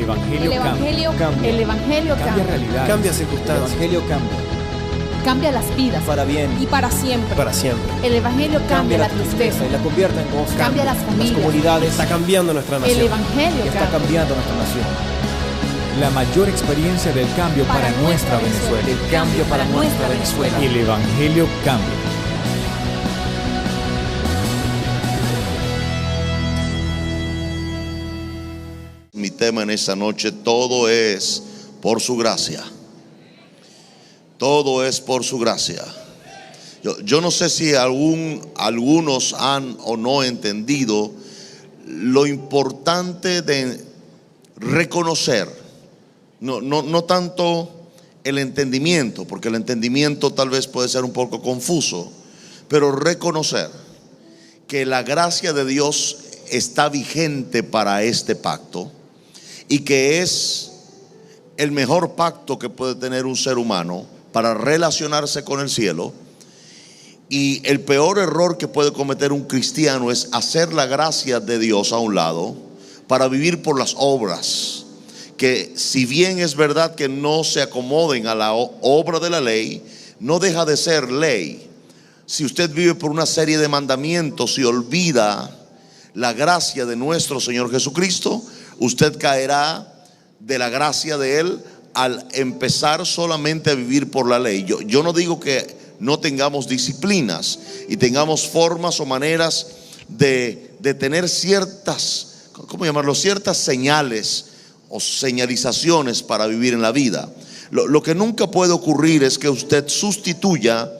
Evangelio cambia. El Evangelio Cambia realidades. Cambia El circunstancias. Evangelio cambia. cambia las vidas Para bien. y para siempre. Para siempre. El Evangelio cambia la tristeza, y la convierte en gozo. cambia las Las familias. comunidades. Está cambiando nuestra El nación. Evangelio Que está cambia. cambiando nuestra nación. La mayor experiencia del cambio para nuestra Venezuela. El cambio para nuestra Venezuela. El Evangelio cambia. Mi tema en esta noche, todo es por su gracia. Todo es por su gracia. Yo no sé si algunos han o no entendido lo importante de reconocer, no tanto el entendimiento, porque el entendimiento tal vez puede ser un poco confuso, pero reconocer que la gracia de Dios está vigente para este pacto y que es el mejor pacto que puede tener un ser humano para relacionarse con el cielo. Y el peor error que puede cometer un cristiano es hacer la gracia de Dios a un lado para vivir por las obras, que si bien es verdad que no se acomoden a la obra de la ley, no deja de ser ley. Si usted vive por una serie de mandamientos y olvida la gracia de nuestro Señor Jesucristo, usted caerá de la gracia de Él al empezar solamente a vivir por la ley. Yo no digo que no tengamos disciplinas y tengamos formas o maneras de tener ciertas, ¿cómo llamarlo? Ciertas señales o señalizaciones para vivir en la vida. Lo que nunca puede ocurrir es que usted sustituya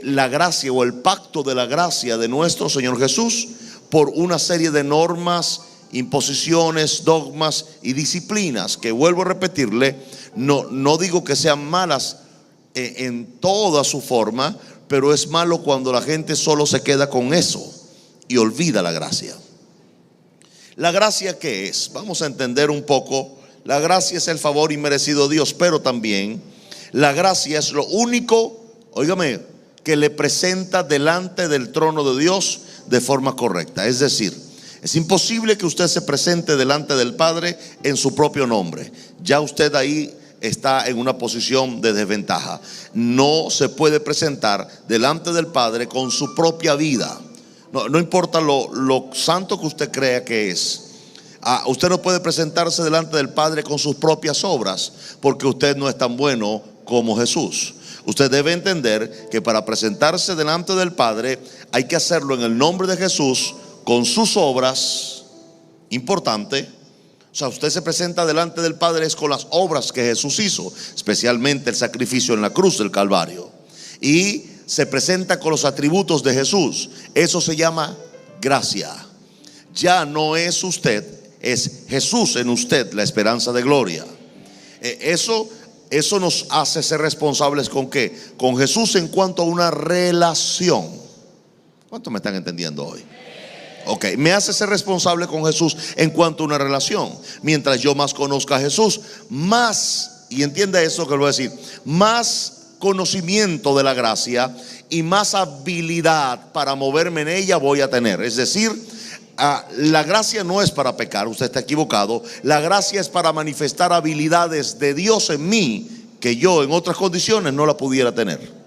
la gracia o el pacto de la gracia de nuestro Señor Jesús por una serie de normas, imposiciones, dogmas y disciplinas que, vuelvo a repetirle, no digo que sean malas en toda su forma, pero es malo cuando la gente solo se queda con eso y olvida la gracia. ¿La gracia qué es? Vamos a entender un poco. La gracia es el favor inmerecido de Dios, pero también la gracia es lo único, óigame, que le presenta delante del trono de Dios de forma correcta. Es decir, es imposible que usted se presente delante del Padre en su propio nombre. Ya usted ahí está en una posición de desventaja. No se puede presentar delante del Padre con su propia vida. No importa lo santo que usted crea que es. Usted no puede presentarse delante del Padre con sus propias obras, porque usted no es tan bueno como Jesús. Usted debe entender que para presentarse delante del Padre hay que hacerlo en el nombre de Jesús, con sus obras. Importante. O sea, usted se presenta delante del Padre es con las obras que Jesús hizo, especialmente el sacrificio en la cruz del Calvario, y se presenta con los atributos de Jesús. Eso se llama gracia. Ya no es usted, es Jesús en usted, la esperanza de gloria. Eso nos hace ser responsables ¿con qué? Con Jesús en cuanto a una relación. ¿Cuántos me están entendiendo hoy? Ok, me hace ser responsable con Jesús en cuanto a una relación. Mientras yo más conozca a Jesús, más, y entienda eso que le voy a decir, más conocimiento de la gracia y más habilidad para moverme en ella voy a tener. Es decir, la gracia no es para pecar, usted está equivocado. La gracia es para manifestar habilidades de Dios en mí que yo en otras condiciones no la pudiera tener.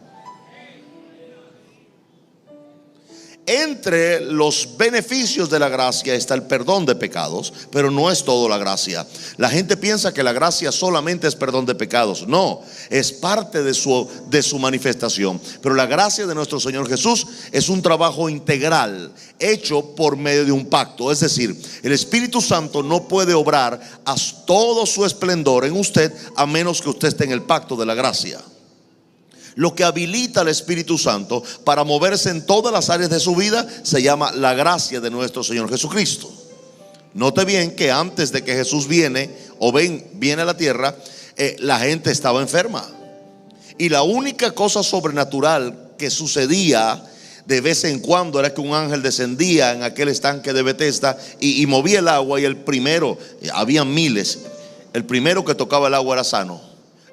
Entre los beneficios de la gracia está el perdón de pecados, pero no es todo la gracia. La gente piensa que la gracia solamente es perdón de pecados. No, es parte de su manifestación. Pero la gracia de nuestro Señor Jesús es un trabajo integral hecho por medio de un pacto. Es decir, el Espíritu Santo no puede obrar a todo su esplendor en usted a menos que usted esté en el pacto de la gracia. Lo que habilita al Espíritu Santo para moverse en todas las áreas de su vida se llama la gracia de nuestro Señor Jesucristo. Note bien que antes de que Jesús viene a la tierra, la gente estaba enferma. Y la única cosa sobrenatural que sucedía de vez en cuando era que un ángel descendía en aquel estanque de Betesda y movía el agua, y el primero, habían miles, el primero que tocaba el agua era sano.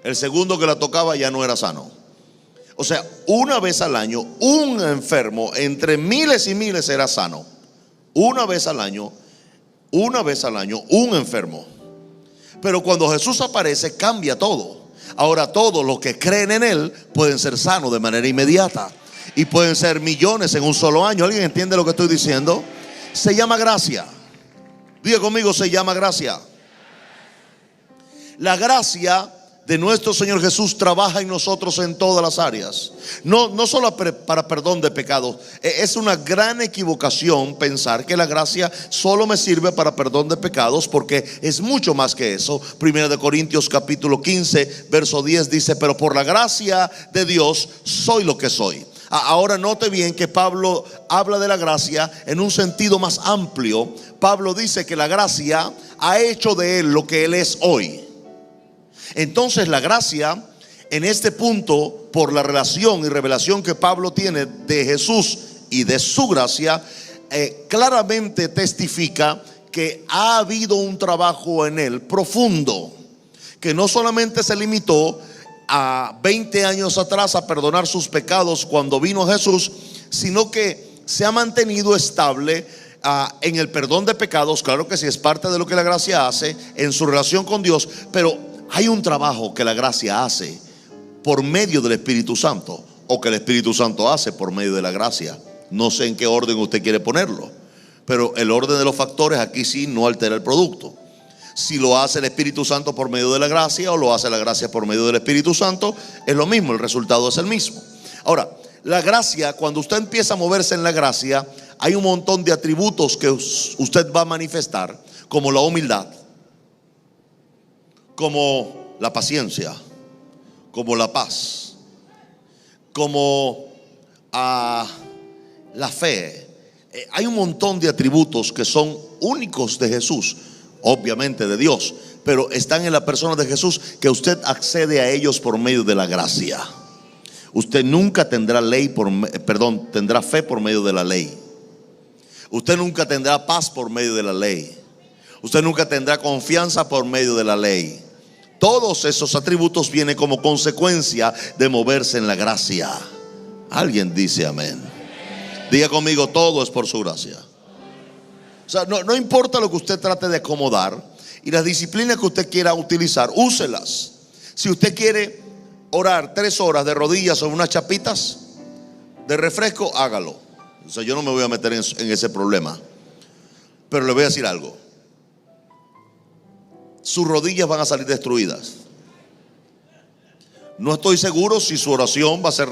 El segundo que la tocaba ya no era sano. O sea, una vez al año, un enfermo entre miles y miles era sano. Una vez al año, un enfermo. Pero cuando Jesús aparece, cambia todo. Ahora todos los que creen en Él pueden ser sanos de manera inmediata. Y pueden ser millones en un solo año. ¿Alguien entiende lo que estoy diciendo? Se llama gracia. Diga conmigo, se llama gracia. La gracia de nuestro Señor Jesús trabaja en nosotros en todas las áreas. No solo para perdón de pecados. Es una gran equivocación pensar que la gracia solo me sirve para perdón de pecados, porque es mucho más que eso. Primera de Corintios capítulo 15 verso 10 dice: pero por la gracia de Dios soy lo que soy. Ahora note bien que Pablo habla de la gracia en un sentido más amplio. Pablo dice que la gracia ha hecho de él lo que él es hoy. Entonces la gracia en este punto, por la relación y revelación que Pablo tiene de Jesús y de su gracia, claramente testifica que ha habido un trabajo en él profundo, que no solamente se limitó a 20 años atrás a perdonar sus pecados cuando vino Jesús, sino que se ha mantenido estable en el perdón de pecados. Claro que sí, es parte de lo que la gracia hace en su relación con Dios, pero hay un trabajo que la gracia hace por medio del Espíritu Santo, o que el Espíritu Santo hace por medio de la gracia. No sé en qué orden usted quiere ponerlo, pero el orden de los factores aquí sí no altera el producto. Si lo hace el Espíritu Santo por medio de la gracia, o lo hace la gracia por medio del Espíritu Santo, es lo mismo, el resultado es el mismo. Ahora, la gracia, cuando usted empieza a moverse en la gracia, hay un montón de atributos que usted va a manifestar, como la humildad, como la paciencia, como la paz, como la fe. Hay un montón de atributos que son únicos de Jesús, obviamente de Dios, pero están en la persona de Jesús, que usted accede a ellos por medio de la gracia. Usted nunca tendrá tendrá fe por medio de la ley. Usted nunca tendrá paz por medio de la ley. Usted nunca tendrá confianza por medio de la ley. Todos esos atributos vienen como consecuencia de moverse en la gracia. Alguien dice amén. Diga conmigo, todo es por su gracia. O sea, no importa lo que usted trate de acomodar, y las disciplinas que usted quiera utilizar, úselas. Si usted quiere orar 3 horas de rodillas sobre unas chapitas de refresco, hágalo. O sea, yo no me voy a meter en ese problema, pero le voy a decir algo: sus rodillas van a salir destruidas. No estoy seguro si su oración va a ser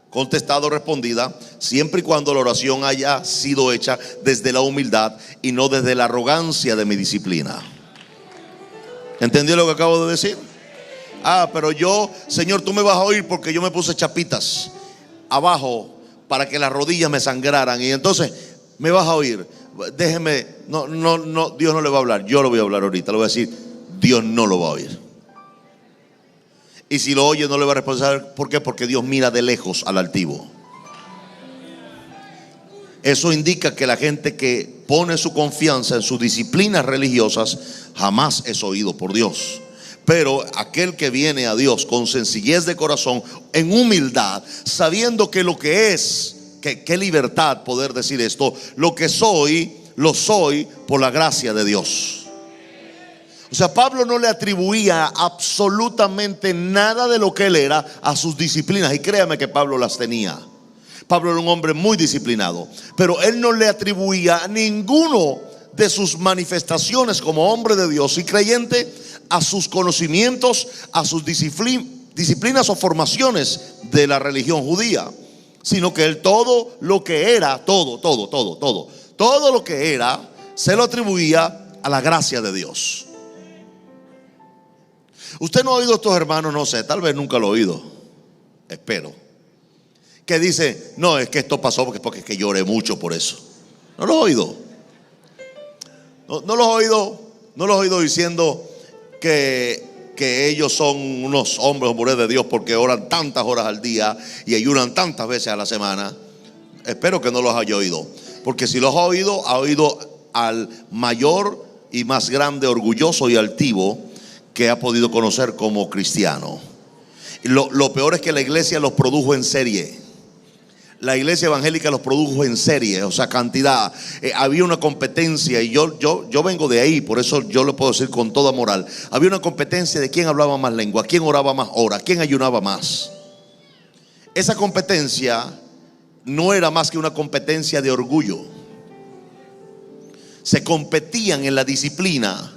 contestada o respondida, siempre y cuando la oración haya sido hecha desde la humildad y no desde la arrogancia de mi disciplina. ¿Entendió lo que acabo de decir? Pero yo, Señor, tú me vas a oír porque yo me puse chapitas abajo para que las rodillas me sangraran, y entonces me vas a oír. Déjeme, no, Dios no le va a hablar. Yo lo voy a hablar ahorita, le voy a decir: Dios no lo va a oír. Y si lo oye, no le va a responder. ¿Por qué? Porque Dios mira de lejos al altivo. Eso indica que la gente que pone su confianza en sus disciplinas religiosas jamás es oído por Dios. Pero aquel que viene a Dios con sencillez de corazón, en humildad, sabiendo que lo que es, qué libertad poder decir esto: lo que soy, lo soy por la gracia de Dios. O sea, Pablo no le atribuía absolutamente nada de lo que él era a sus disciplinas, y créame que Pablo las tenía. Pablo era un hombre muy disciplinado, pero él no le atribuía ninguno de sus manifestaciones como hombre de Dios y creyente a sus conocimientos, a sus disciplinas o formaciones de la religión judía, sino que él todo lo que era, todo lo que era, se lo atribuía a la gracia de Dios. Usted no ha oído a estos hermanos, no sé, tal vez nunca lo ha oído, espero, que dice: no, es que esto pasó porque es que lloré mucho por eso. ¿No lo he oído? No los he oído diciendo que ellos son unos hombres o mujeres de Dios porque oran tantas horas al día y ayunan tantas veces a la semana. Espero que no los haya oído, porque si los ha oído al mayor y más grande orgulloso y altivo que ha podido conocer como cristiano. Lo peor es que la iglesia los produjo en serie. La iglesia evangélica los produjo en serie, o sea, cantidad. Había una competencia y yo vengo de ahí, por eso yo lo puedo decir con toda moral. Había una competencia de quién hablaba más lengua, quién oraba más horas, quién ayunaba más. Esa competencia no era más que una competencia de orgullo. Se competían en la disciplina.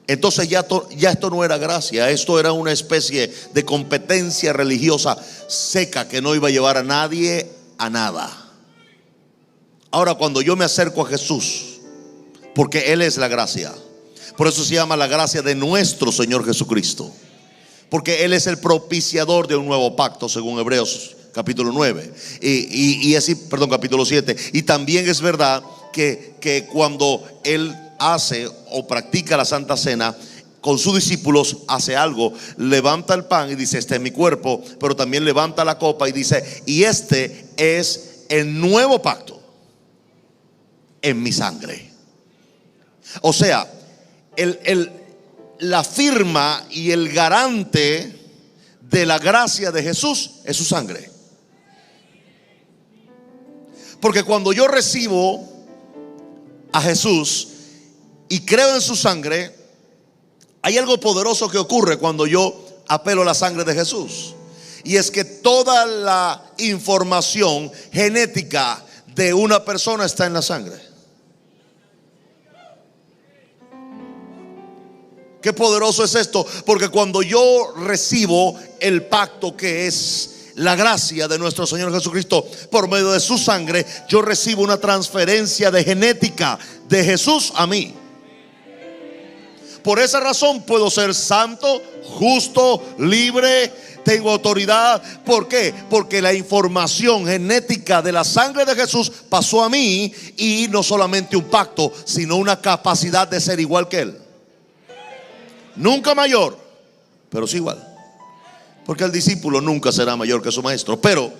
Entonces ya esto no era gracia, esto era una especie de competencia religiosa seca que no iba a llevar a nadie a nada. Ahora, cuando yo me acerco a Jesús, porque Él es la gracia, por eso se llama la gracia de nuestro Señor Jesucristo, porque Él es el propiciador de un nuevo pacto, según Hebreos capítulo 9 y así, perdón, capítulo 7. Y también es verdad que cuando Él hace o practica la Santa Cena con sus discípulos, hace algo, levanta el pan y dice: este es mi cuerpo, pero también levanta la copa y dice: y este es el nuevo pacto en mi sangre. O sea, la firma y el garante de la gracia de Jesús es su sangre. Porque cuando yo recibo a Jesús y creo en su sangre, hay algo poderoso que ocurre cuando yo apelo a la sangre de Jesús. Y es que toda la información genética de una persona está en la sangre. Qué poderoso es esto, porque cuando yo recibo el pacto que es la gracia de nuestro Señor Jesucristo por medio de su sangre, yo recibo una transferencia de genética de Jesús a mí. Por esa razón puedo ser santo, justo, libre, tengo autoridad. ¿Por qué? Porque la información genética de la sangre de Jesús pasó a mí, y no solamente un pacto, sino una capacidad de ser igual que Él. Nunca mayor, pero sí igual. Porque el discípulo nunca será mayor que su maestro, pero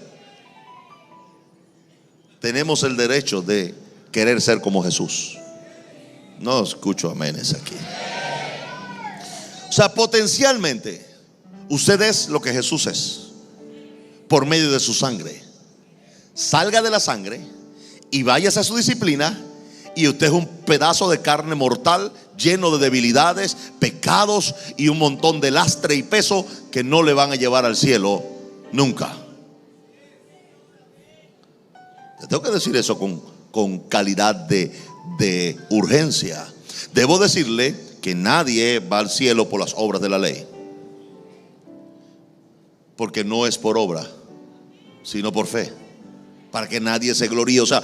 tenemos el derecho de querer ser como Jesús. No escucho amenes aquí. O sea, potencialmente usted es lo que Jesús es por medio de su sangre. Salga de la sangre y váyase a su disciplina, y usted es un pedazo de carne mortal, lleno de debilidades, pecados y un montón de lastre y peso que no le van a llevar al cielo nunca. Le tengo que decir eso con calidad de urgencia. Debo decirle que nadie va al cielo por las obras de la ley, porque no es por obra, sino por fe, para que nadie se gloríe. O sea,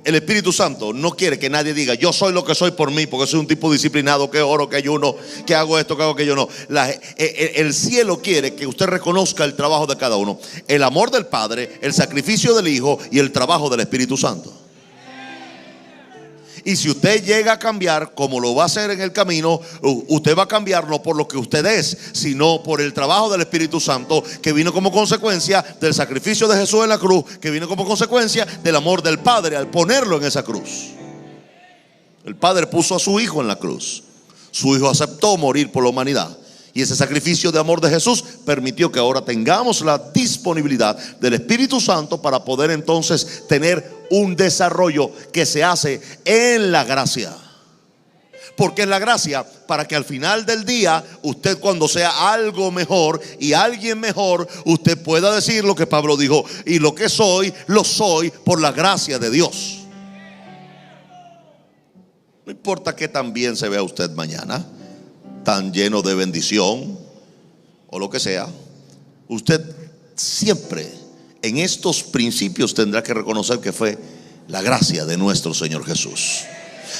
el Espíritu Santo no quiere que nadie diga: yo soy lo que soy por mí, porque soy un tipo disciplinado, que oro, que ayuno, que hago esto, que hago aquello. No, el cielo quiere que usted reconozca el trabajo de cada uno, el amor del Padre, el sacrificio del Hijo y el trabajo del Espíritu Santo. Y si usted llega a cambiar, como lo va a hacer en el camino, usted va a cambiar no por lo que usted es, sino por el trabajo del Espíritu Santo, que vino como consecuencia del sacrificio de Jesús en la cruz, que vino como consecuencia del amor del Padre al ponerlo en esa cruz. El Padre puso a su Hijo en la cruz. Su Hijo aceptó morir por la humanidad, y ese sacrificio de amor de Jesús permitió que ahora tengamos la disponibilidad del Espíritu Santo para poder entonces tener un desarrollo que se hace en la gracia. Porque en la gracia, para que al final del día usted, cuando sea algo mejor y alguien mejor, usted pueda decir lo que Pablo dijo: y lo que soy, lo soy por la gracia de Dios. No importa que tan bien se vea usted mañana, tan lleno de bendición o lo que sea, usted siempre en estos principios tendrá que reconocer que fue la gracia de nuestro Señor Jesús.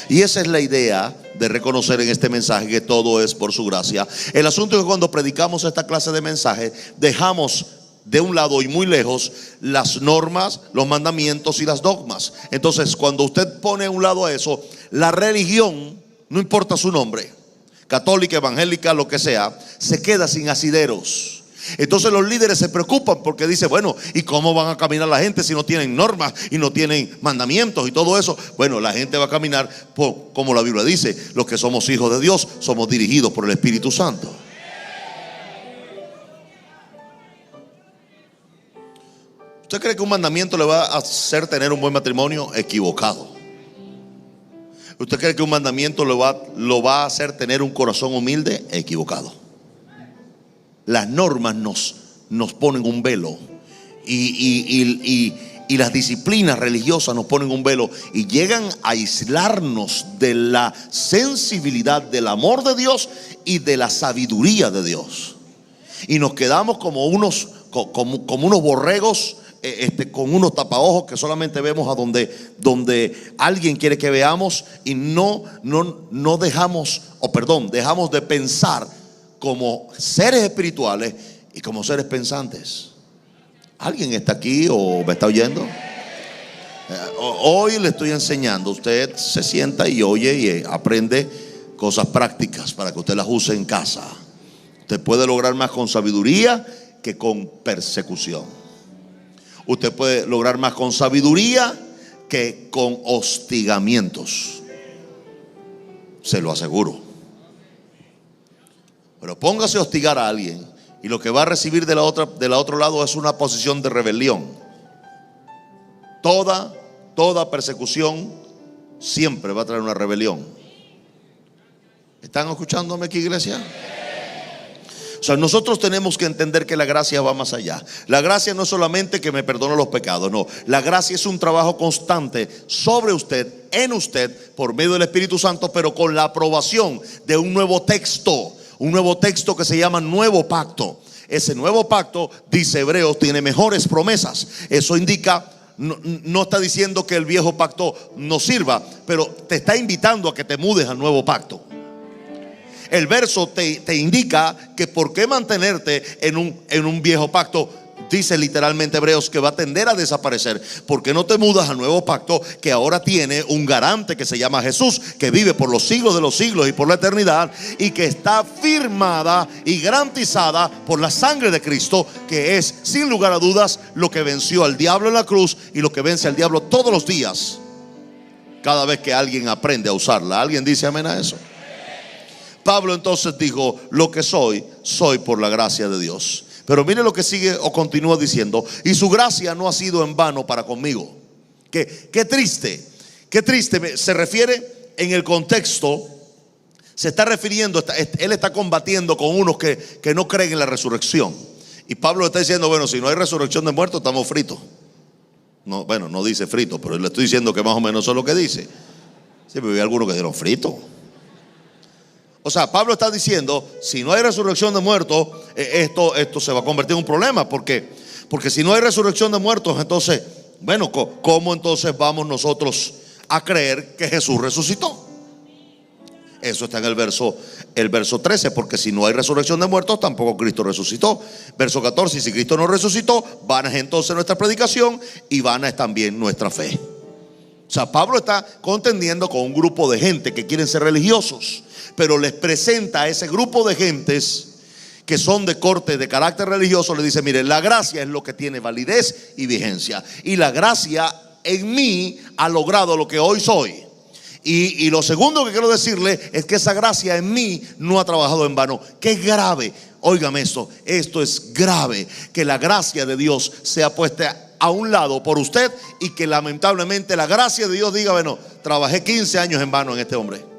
Y esa es la idea de reconocer en este mensaje que todo es por su gracia. El asunto es que cuando predicamos esta clase de mensaje, dejamos de un lado y muy lejos las normas, los mandamientos y las dogmas. Entonces, cuando usted pone a un lado a eso, la religión, no importa su nombre, católica, evangélica, lo que sea, se queda sin asideros. Entonces los líderes se preocupan porque dicen: bueno, ¿y cómo van a caminar la gente si no tienen normas y no tienen mandamientos y todo eso? Bueno, la gente va a caminar como la Biblia dice: los que somos hijos de Dios somos dirigidos por el Espíritu Santo. ¿Usted cree que un mandamiento le va a hacer tener un buen matrimonio? Equivocado. ¿Usted cree que un mandamiento lo va a hacer tener un corazón humilde? Equivocado. Las normas nos ponen un velo y las disciplinas religiosas nos ponen un velo y llegan a aislarnos de la sensibilidad del amor de Dios y de la sabiduría de Dios, y nos quedamos como unos borregos con unos tapaojos que solamente vemos a donde alguien quiere que veamos, y no dejamos de pensar como seres espirituales y como seres pensantes. ¿Alguien está aquí o me está oyendo? Hoy le estoy enseñando. Usted se sienta y oye y aprende cosas prácticas para que usted las use en casa. Usted puede lograr más con sabiduría que con persecución. Usted puede lograr más con sabiduría que con hostigamientos. Se lo aseguro. Pero póngase a hostigar a alguien y lo que va a recibir del otro lado es una posición de rebelión. Toda persecución siempre va a traer una rebelión. ¿Están escuchándome aquí, iglesia? O sea, nosotros tenemos que entender que la gracia va más allá. La gracia no es solamente que me perdone los pecados, no. La gracia es un trabajo constante sobre usted, en usted, por medio del Espíritu Santo, pero con la aprobación de un nuevo texto. Un nuevo texto que se llama Nuevo Pacto. Ese nuevo pacto, dice Hebreos, tiene mejores promesas. Eso indica, no está diciendo que el viejo pacto no sirva, pero te está invitando a que te mudes al nuevo pacto. El verso te indica que por qué mantenerte en un viejo pacto. Dice literalmente Hebreos que va a tender a desaparecer. ¿Por qué no te mudas al nuevo pacto que ahora tiene un garante que se llama Jesús, que vive por los siglos de los siglos y por la eternidad, y que está firmada y garantizada por la sangre de Cristo, que es sin lugar a dudas lo que venció al diablo en la cruz y lo que vence al diablo todos los días cada vez que alguien aprende a usarla? ¿Alguien dice amén a eso? Pablo entonces dijo: lo que soy por la gracia de Dios. Pero mire lo que sigue o continúa diciendo: y su gracia no ha sido en vano para conmigo. Qué triste, qué triste. Se refiere en el contexto, se está refiriendo, él está combatiendo con unos que no creen en la resurrección. Y Pablo está diciendo: bueno, si no hay resurrección de muertos, estamos fritos. No, bueno, no dice frito, pero le estoy diciendo que más o menos eso es lo que dice. Sí, pero hay algunos que dieron frito. O sea, Pablo está diciendo: si no hay resurrección de muertos, esto se va a convertir en un problema. Porque si no hay resurrección de muertos, entonces, bueno, ¿cómo entonces vamos nosotros a creer que Jesús resucitó? Eso está en el verso 13. Porque si no hay resurrección de muertos, tampoco Cristo resucitó. Verso 14: y si Cristo no resucitó, vana es entonces nuestra predicación y vana es también nuestra fe. O sea, Pablo está contendiendo con un grupo de gente que quieren ser religiosos, pero les presenta a ese grupo de gentes que son de corte, de carácter religioso. Le dice: mire, la gracia es lo que tiene validez y vigencia, y la gracia en mí ha logrado lo que hoy soy. Y lo segundo que quiero decirle es que esa gracia en mí no ha trabajado en vano. Qué grave, óigame esto es grave, que la gracia de Dios sea puesta a un lado por usted y que lamentablemente la gracia de Dios diga: bueno, trabajé 15 años en vano en este hombre.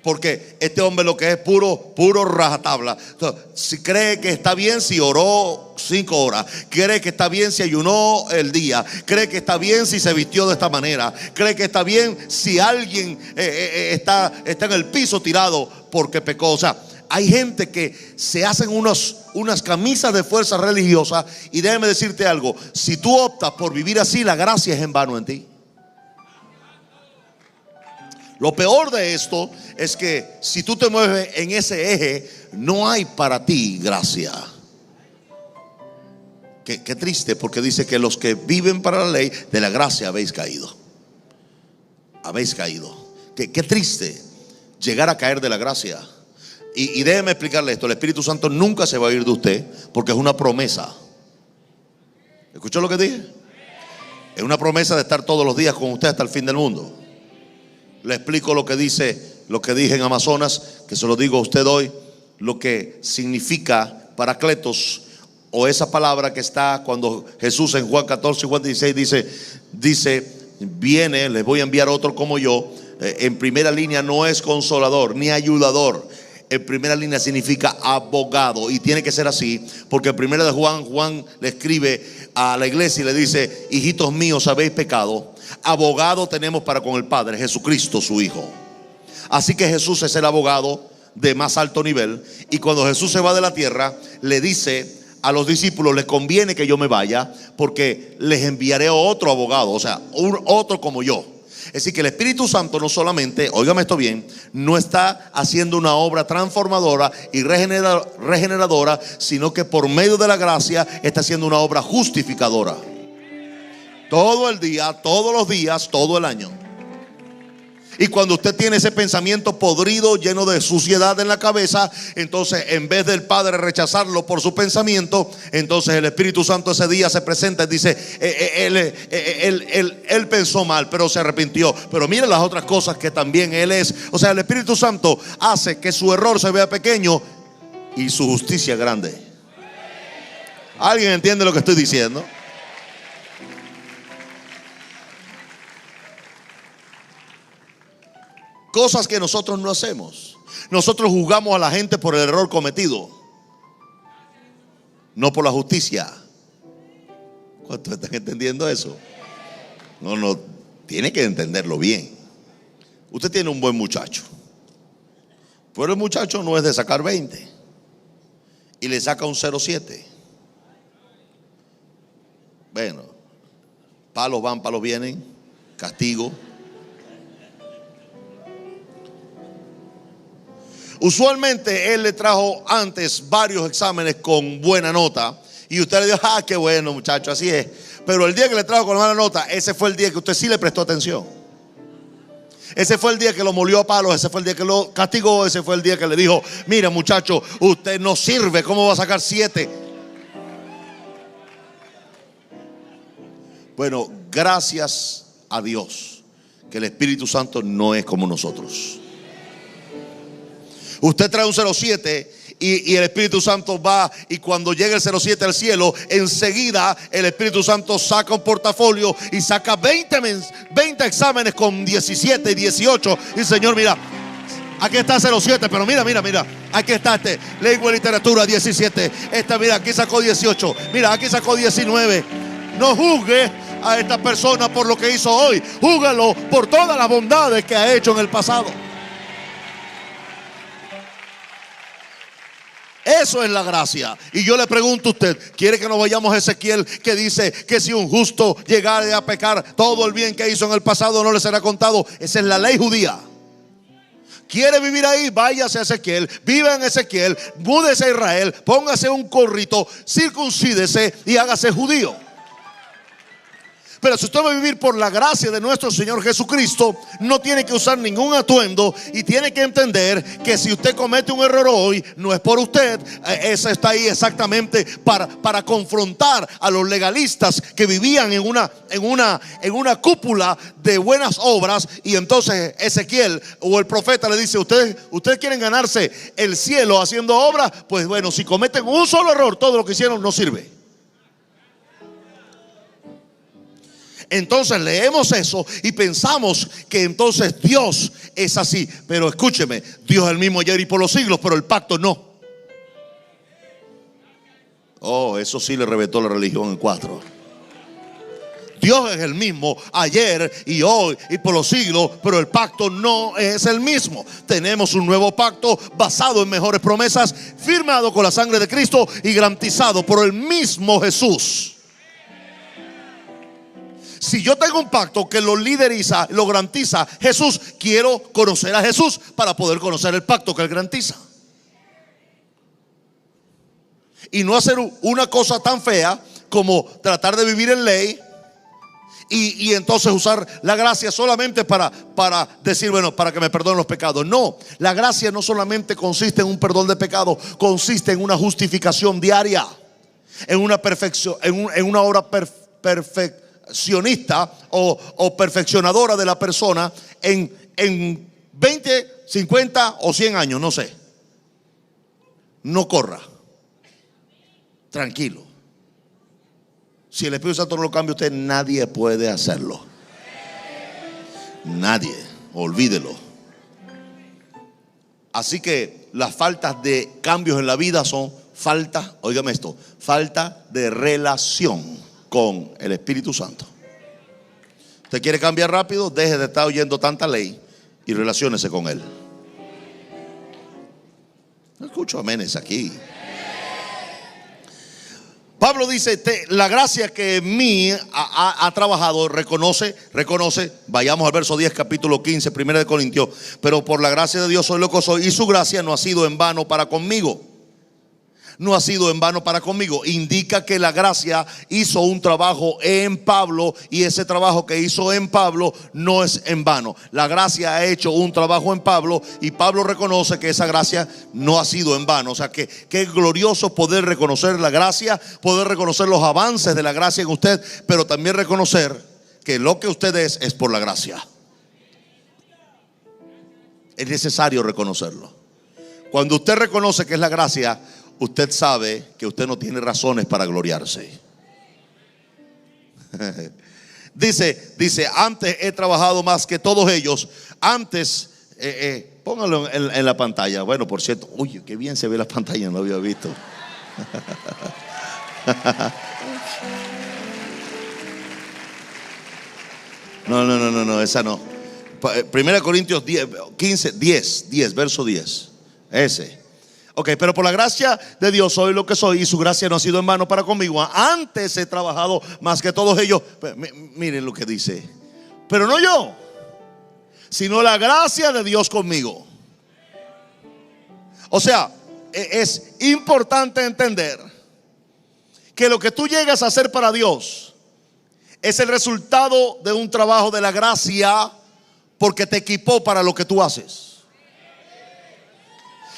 Porque este hombre lo que es puro rajatabla. Entonces, si cree que está bien si oró 5 horas, cree que está bien si ayunó el día, cree que está bien si se vistió de esta manera, cree que está bien si alguien está en el piso tirado porque pecó. O sea, hay gente que se hacen unas camisas de fuerza religiosa. Y déjame decirte algo: si tú optas por vivir así, la gracia es en vano en ti. Lo peor de esto es que si tú te mueves en ese eje, no hay para ti gracia. Qué triste, porque dice que los que viven para la ley, de la gracia habéis caído. Habéis caído. Qué triste llegar a caer de la gracia. Y déjeme explicarle esto: el Espíritu Santo nunca se va a ir de usted, porque es una promesa. ¿Escuchó lo que dije? Es una promesa de estar todos los días con usted hasta el fin del mundo. Le explico lo que dije en Amazonas, que se lo digo a usted hoy. Lo que significa Paracletos o esa palabra que está cuando Jesús en Juan 14, Juan 16 dice, viene, les voy a enviar otro como yo. En primera línea no es consolador ni ayudador. En primera línea significa abogado, y tiene que ser así, porque en primera de Juan le escribe a la iglesia y le dice: hijitos míos, habéis pecado, abogado tenemos para con el Padre, Jesucristo su Hijo. Así que Jesús es el abogado de más alto nivel, y cuando Jesús se va de la tierra, le dice a los discípulos: les conviene que yo me vaya, porque les enviaré otro abogado, o sea, otro como yo. Es decir, que el Espíritu Santo no solamente, óigame esto bien, no está haciendo una obra transformadora y regeneradora, sino que por medio de la gracia está haciendo una obra justificadora. Todo el día, todos los días, todo el año. Y cuando usted tiene ese pensamiento podrido, lleno de suciedad en la cabeza, entonces en vez del Padre rechazarlo por su pensamiento, entonces el Espíritu Santo ese día se presenta y dice: él pensó mal, pero se arrepintió. Pero mire las otras cosas que también Él es. O sea, el Espíritu Santo hace que su error se vea pequeño y su justicia grande. ¿Alguien entiende lo que estoy diciendo? Cosas que nosotros no hacemos. Nosotros juzgamos a la gente por el error cometido, no por la justicia. ¿Cuántos están entendiendo eso? No, tiene que entenderlo bien. Usted tiene un buen muchacho, pero el muchacho no es de sacar 20 y le saca un 0,7. Bueno, palos van, palos vienen, castigo. Usualmente él le trajo antes varios exámenes con buena nota, y usted le dijo: ah, qué bueno, muchacho, así es. Pero el día que le trajo con mala nota, ese fue el día que usted sí le prestó atención. Ese fue el día que lo molió a palos, ese fue el día que lo castigó, ese fue el día que le dijo: mira, muchacho, usted no sirve, ¿cómo va a sacar 7? Bueno, gracias a Dios que el Espíritu Santo no es como nosotros. Usted trae un 0,7 y el Espíritu Santo va, y cuando llega el 0,7 al cielo, enseguida el Espíritu Santo saca un portafolio y saca 20 exámenes con 17 y 18. Y Señor, mira, aquí está 0,7, pero mira, aquí está lengua y literatura 17. Mira, aquí sacó 18. Mira, aquí sacó 19. No juzgue a esta persona por lo que hizo hoy, júzgalo por todas las bondades que ha hecho en el pasado. Eso es la gracia. Y yo le pregunto a usted: ¿quiere que nos vayamos a Ezequiel, que dice que si un justo llegare a pecar, todo el bien que hizo en el pasado no le será contado? Esa es la ley judía. ¿Quiere vivir ahí? Váyase a Ezequiel, viva en Ezequiel, múdese a Israel, póngase un corrito, circuncídese y hágase judío. Pero si usted va a vivir por la gracia de nuestro Señor Jesucristo, no tiene que usar ningún atuendo, y tiene que entender que si usted comete un error hoy, no es por usted. Esa está ahí exactamente para confrontar a los legalistas que vivían en una cúpula de buenas obras. Y entonces Ezequiel o el profeta le dice: ustedes quieren ganarse el cielo haciendo obras. Pues bueno, si cometen un solo error, todo lo que hicieron no sirve. Entonces leemos eso y pensamos que entonces Dios es así. Pero escúcheme, Dios es el mismo ayer y por los siglos, pero el pacto no. Oh, eso sí le reventó la religión en 4. Dios es el mismo ayer y hoy y por los siglos, pero el pacto no es el mismo. Tenemos un nuevo pacto basado en mejores promesas, firmado con la sangre de Cristo y garantizado por el mismo Jesús. Si yo tengo un pacto que lo lideriza, lo garantiza Jesús, quiero conocer a Jesús para poder conocer el pacto que Él garantiza. Y no hacer una cosa tan fea como tratar de vivir en ley y entonces usar la gracia solamente para decir, bueno, para que me perdonen los pecados. No, la gracia no solamente consiste en un perdón de pecado, consiste en una justificación diaria, en una perfección, en una obra perfeccionista o perfeccionadora de la persona en 20, 50 o 100 años, no sé. No corra. tranquilo. Si el Espíritu Santo no lo cambia usted, nadie puede hacerlo. Nadie, olvídelo. Así que las faltas de cambios en la vida son falta, óigame esto, falta de relación con el Espíritu Santo. Usted quiere cambiar rápido, deje de estar oyendo tanta ley y relaciónese con Él. No escucho amenes aquí. Pablo dice, la gracia que en mí ha trabajado, reconoce, vayamos al verso 10, capítulo 15, 1 Corintios, pero por la gracia de Dios soy lo que soy, y su gracia no ha sido en vano para conmigo. No ha sido en vano para conmigo. Indica que la gracia hizo un trabajo en Pablo, y ese trabajo que hizo en Pablo no es en vano. La gracia ha hecho un trabajo en Pablo, y Pablo reconoce que esa gracia no ha sido en vano. O sea que qué glorioso poder reconocer la gracia, poder reconocer los avances de la gracia en usted, pero también reconocer que lo que usted es por la gracia. Es necesario reconocerlo. Cuando usted reconoce que es la gracia, usted sabe que usted no tiene razones para gloriarse. Dice, antes he trabajado más que todos ellos. Antes, póngalo en la pantalla. Bueno, por cierto, uy, qué bien se ve la pantalla, no lo había visto. No, esa no. 1 Corintios 10, verso 10. Ese. Ok, pero por la gracia de Dios soy lo que soy, y su gracia no ha sido en vano para conmigo. Antes he trabajado más que todos ellos. Miren lo que dice. Pero no yo, sino la gracia de Dios conmigo. O sea, es importante entender que lo que tú llegas a hacer para Dios es el resultado de un trabajo de la gracia, porque te equipó para lo que tú haces.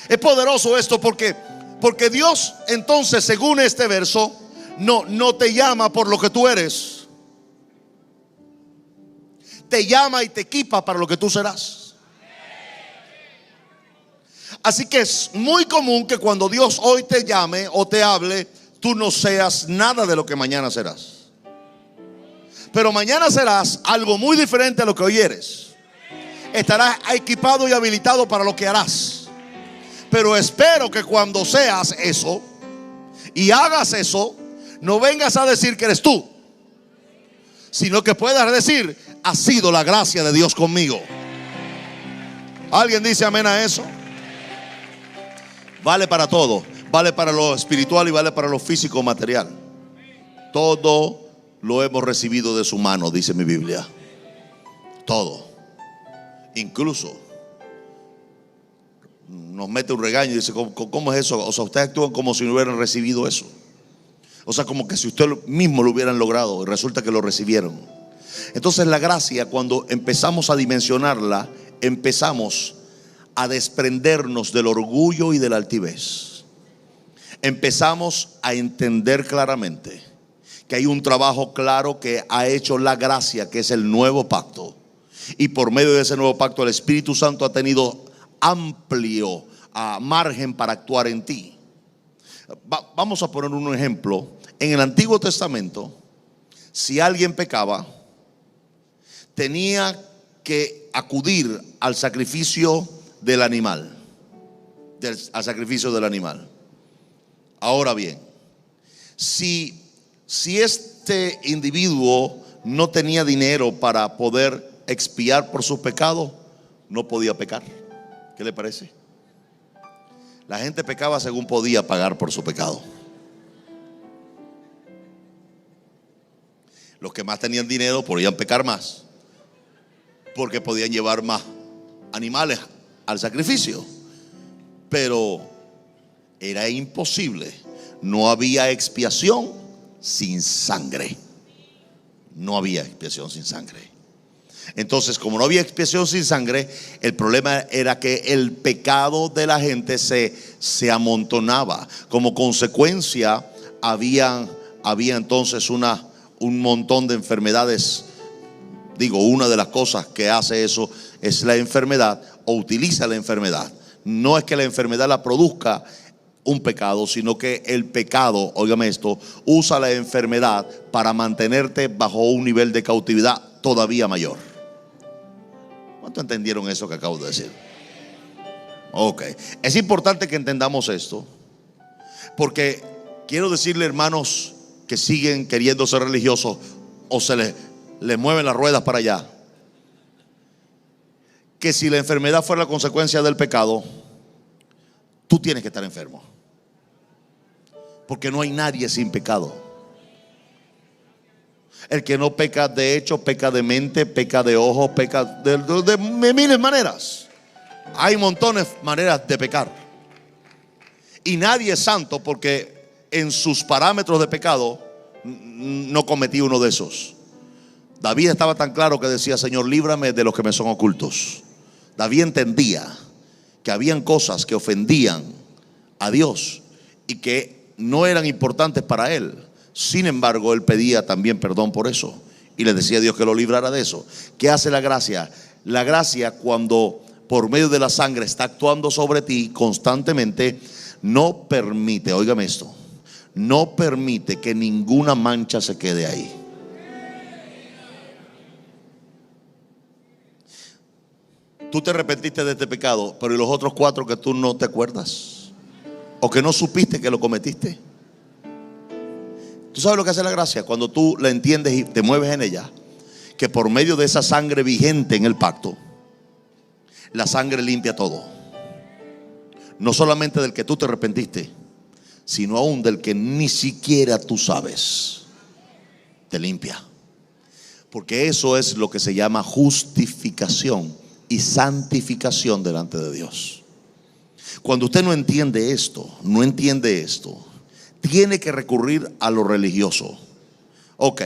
Es poderoso esto porque Dios, entonces, según este verso, no te llama por lo que tú eres. Te llama y te equipa para lo que tú serás. Así que es muy común que cuando Dios hoy te llame o te hable, tú no seas nada de lo que mañana serás. Pero mañana serás algo muy diferente a lo que hoy eres. Estarás equipado y habilitado para lo que harás. Pero espero que cuando seas eso y hagas eso, no vengas a decir que eres tú, sino que puedas decir, ha sido la gracia de Dios conmigo. ¿Alguien dice amén a eso? Vale para todo. Vale para lo espiritual y vale para lo físico material. Todo lo hemos recibido de su mano, dice mi Biblia. Todo. Incluso nos mete un regaño y dice, ¿cómo es eso? O sea, ustedes actúan como si no hubieran recibido eso. O sea, como que si ustedes mismos lo hubieran logrado, y resulta que lo recibieron. Entonces la gracia, cuando empezamos a dimensionarla, empezamos a desprendernos del orgullo y de la altivez. Empezamos a entender claramente que hay un trabajo claro que ha hecho la gracia, que es el nuevo pacto. Y por medio de ese nuevo pacto, el Espíritu Santo ha tenido amplio margen para actuar en ti. Vamos a poner un ejemplo. En el Antiguo Testamento, si alguien pecaba, tenía que acudir al sacrificio del animal. Al sacrificio del animal. Ahora bien, si este individuo no tenía dinero para poder expiar por sus pecados, no podía pecar. ¿Qué le parece? La gente pecaba según podía pagar por su pecado. Los que más tenían dinero podían pecar más, porque podían llevar más animales al sacrificio. Pero era imposible. No había expiación sin sangre. No había expiación sin sangre. Entonces, como no había expiación sin sangre, el problema era que el pecado de la gente se amontonaba. Como consecuencia, había entonces un montón de enfermedades. Digo, una de las cosas que hace eso es la enfermedad, o utiliza la enfermedad. No es que la enfermedad la produzca un pecado, sino que el pecado, óigame esto, usa la enfermedad para mantenerte bajo un nivel de cautividad todavía mayor. ¿Cuánto entendieron eso que acabo de decir? Ok, es importante que entendamos esto, porque quiero decirle, hermanos que siguen queriendo ser religiosos o se les mueven las ruedas para allá, que si la enfermedad fuera la consecuencia del pecado, tú tienes que estar enfermo, porque no hay nadie sin pecado. El que no peca de hecho, peca de mente, peca de ojo, peca de miles maneras. Hay montones de maneras de pecar. Y nadie es santo porque en sus parámetros de pecado no cometí uno de esos. David estaba tan claro que decía: Señor, líbrame de los que me son ocultos. David entendía que habían cosas que ofendían a Dios y que no eran importantes para él. Sin embargo, él pedía también perdón por eso y le decía a Dios que lo librara de eso. ¿Qué hace la gracia? La gracia, cuando por medio de la sangre está actuando sobre ti constantemente, no permite, óigame esto, no permite que ninguna mancha se quede ahí. Tú te arrepentiste de este pecado, pero ¿y los otros 4 que tú no te acuerdas? ¿O que no supiste que lo cometiste? ¿Tú sabes lo que hace la gracia? Cuando tú la entiendes y te mueves en ella, que por medio de esa sangre vigente en el pacto, la sangre limpia todo. No solamente del que tú te arrepentiste, sino aún del que ni siquiera tú sabes. Te limpia. Porque eso es lo que se llama justificación y santificación delante de Dios. Cuando usted no entiende esto, tiene que recurrir a lo religioso. Ok,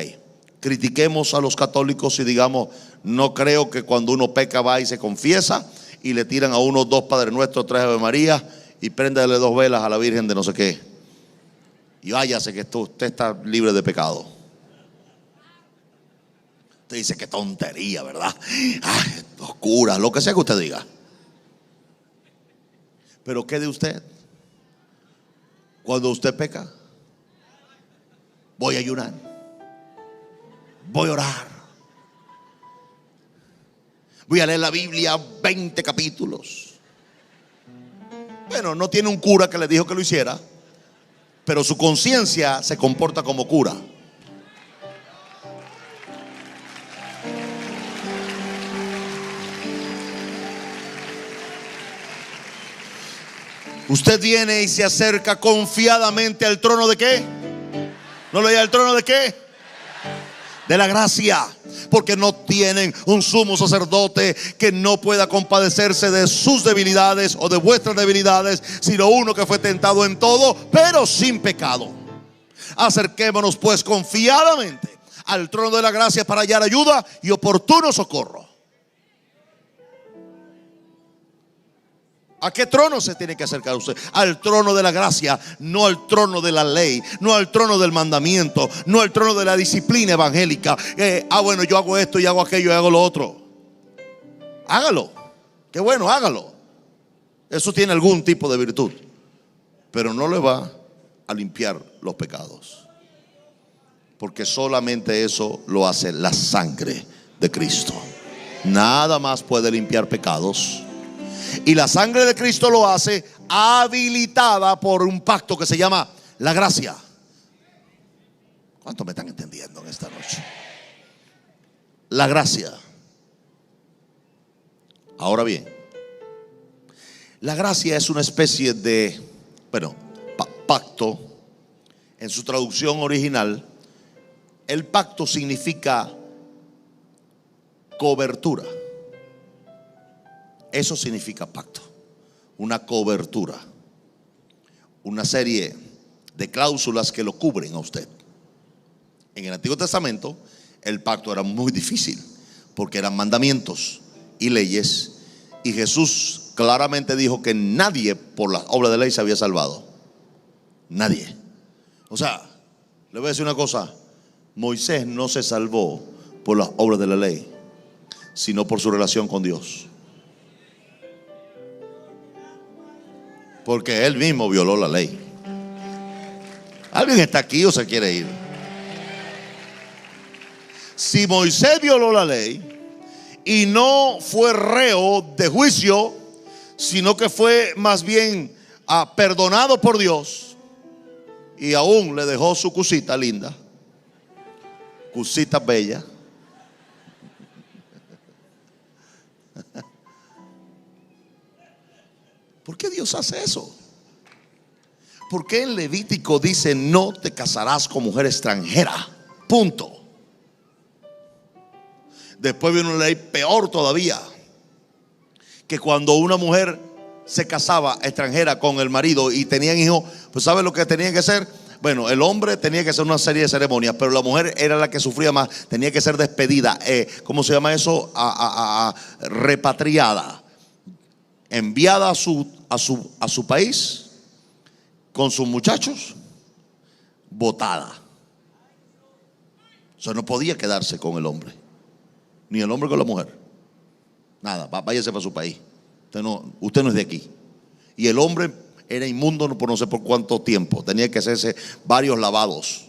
critiquemos a los católicos y digamos: no creo que cuando uno peca va y se confiesa y le tiran a uno 2 Padre Nuestro, 3 Ave María y préndale 2 velas a la Virgen de no sé qué. Y váyase que usted está libre de pecado. Usted dice: qué tontería, ¿verdad? Ay, oscura, lo que sea que usted diga. Pero ¿qué de usted? Cuando usted peca, voy a ayunar, voy a orar, voy a leer la Biblia 20 capítulos. Bueno, no tiene un cura que le dijo que lo hiciera, pero su conciencia se comporta como cura. Usted viene y se acerca confiadamente al trono de ¿qué? ¿No le diga al trono de qué? De la gracia. Porque no tienen un sumo sacerdote que no pueda compadecerse de sus debilidades o de vuestras debilidades, sino uno que fue tentado en todo, pero sin pecado. Acerquémonos pues confiadamente al trono de la gracia para hallar ayuda y oportuno socorro. ¿A qué trono se tiene que acercar usted? Al trono de la gracia, no al trono de la ley, no al trono del mandamiento, no al trono de la disciplina evangélica. Bueno, yo hago esto y hago aquello y hago lo otro. Hágalo, qué bueno, hágalo. Eso tiene algún tipo de virtud, pero no le va a limpiar los pecados, porque solamente eso lo hace la sangre de Cristo. Nada más puede limpiar pecados. Y la sangre de Cristo lo hace habilitada por un pacto que se llama la gracia. ¿Cuántos me están entendiendo en esta noche? La gracia. Ahora bien, la gracia es una especie de, pacto. En su traducción original, el pacto significa cobertura. Eso significa pacto, una cobertura, una serie de cláusulas que lo cubren a usted. En el Antiguo Testamento el pacto era muy difícil porque eran mandamientos y leyes, y Jesús claramente dijo que nadie por la obra de ley se había salvado. Nadie. O sea, le voy a decir una cosa: Moisés no se salvó por las obras de la ley, sino por su relación con Dios. Porque él mismo violó la ley. ¿Alguien está aquí o se quiere ir? Si Moisés violó la ley y no fue reo de juicio, sino que fue más bien perdonado por Dios, y aún le dejó su cosita linda, cosita bella, ¿por qué Dios hace eso? ¿Por qué en Levítico dice no te casarás con mujer extranjera? Punto. Después viene una ley peor todavía, que cuando una mujer se casaba extranjera con el marido y tenían hijos, pues ¿sabe lo que tenían que hacer? Bueno, el hombre tenía que hacer una serie de ceremonias, pero la mujer era la que sufría más. Tenía que ser despedida, ¿cómo se llama eso? Repatriada, enviada a su país con sus muchachos, botada. O sea, no podía quedarse con el hombre, ni el hombre con la mujer. Nada, váyase para su país. Usted no es de aquí. Y el hombre era inmundo por no sé por cuánto tiempo. Tenía que hacerse varios lavados.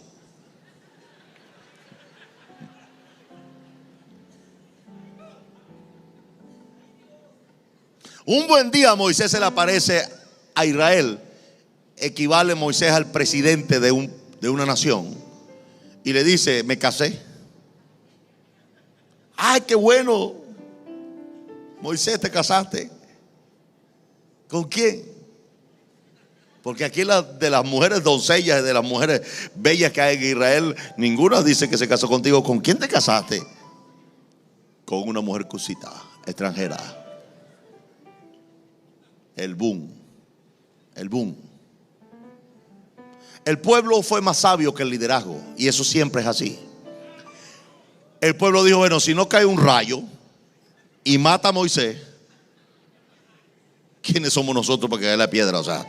Un buen día Moisés se le aparece a Israel. Equivale Moisés al presidente de una nación, y le dice: me casé. Ay, qué bueno, Moisés, te casaste. ¿Con quién? Porque aquí de las mujeres doncellas, de las mujeres bellas que hay en Israel, ninguna dice que se casó contigo. ¿Con quién te casaste? Con una mujer cusita, extranjera. El boom. El pueblo fue más sabio que el liderazgo, y eso siempre es así. El pueblo dijo: bueno, si no cae un rayo y mata a Moisés, ¿quiénes somos nosotros para que caiga la piedra? O sea,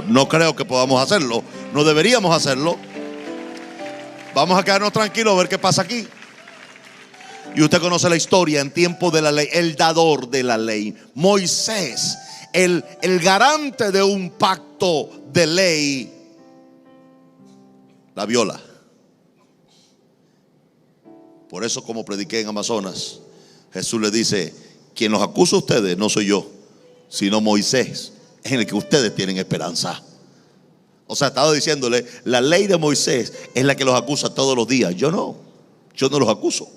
no creo que podamos hacerlo. No deberíamos hacerlo. Vamos a quedarnos tranquilos a ver qué pasa aquí. Y usted conoce la historia. En tiempo de la ley, el dador de la ley, Moisés, el garante de un pacto de ley, la viola. Por eso, como prediqué en Amazonas, Jesús le dice: quien los acusa a ustedes no soy yo, sino Moisés, en el que ustedes tienen esperanza. O sea, estaba diciéndole: la ley de Moisés es la que los acusa todos los días. Yo no los acuso.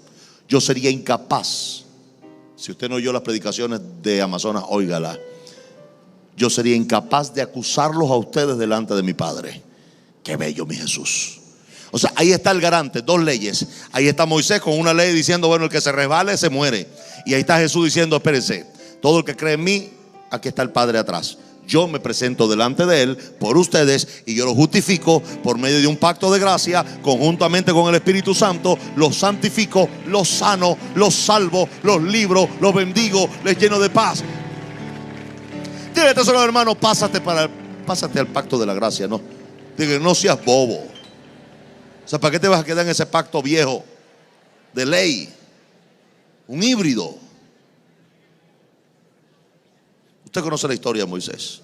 Yo sería incapaz. Si usted no oyó las predicaciones de Amazonas, óigala. Yo sería incapaz de acusarlos a ustedes delante de mi Padre. Qué bello, mi Jesús. O sea, ahí está el garante, dos leyes. Ahí está Moisés con una ley diciendo: bueno, el que se resbale se muere. Y ahí está Jesús diciendo: espérense, todo el que cree en mí, aquí está el Padre atrás. Yo me presento delante de Él por ustedes, y yo los justifico por medio de un pacto de gracia, conjuntamente con el Espíritu Santo. Los santifico, los sano, los salvo, los libro, los bendigo, les lleno de paz. Dile a tu hermano: pásate al pacto de la gracia. No, diga, no seas bobo. O sea, ¿para qué te vas a quedar en ese pacto viejo de ley? Un híbrido. Usted conoce la historia de Moisés.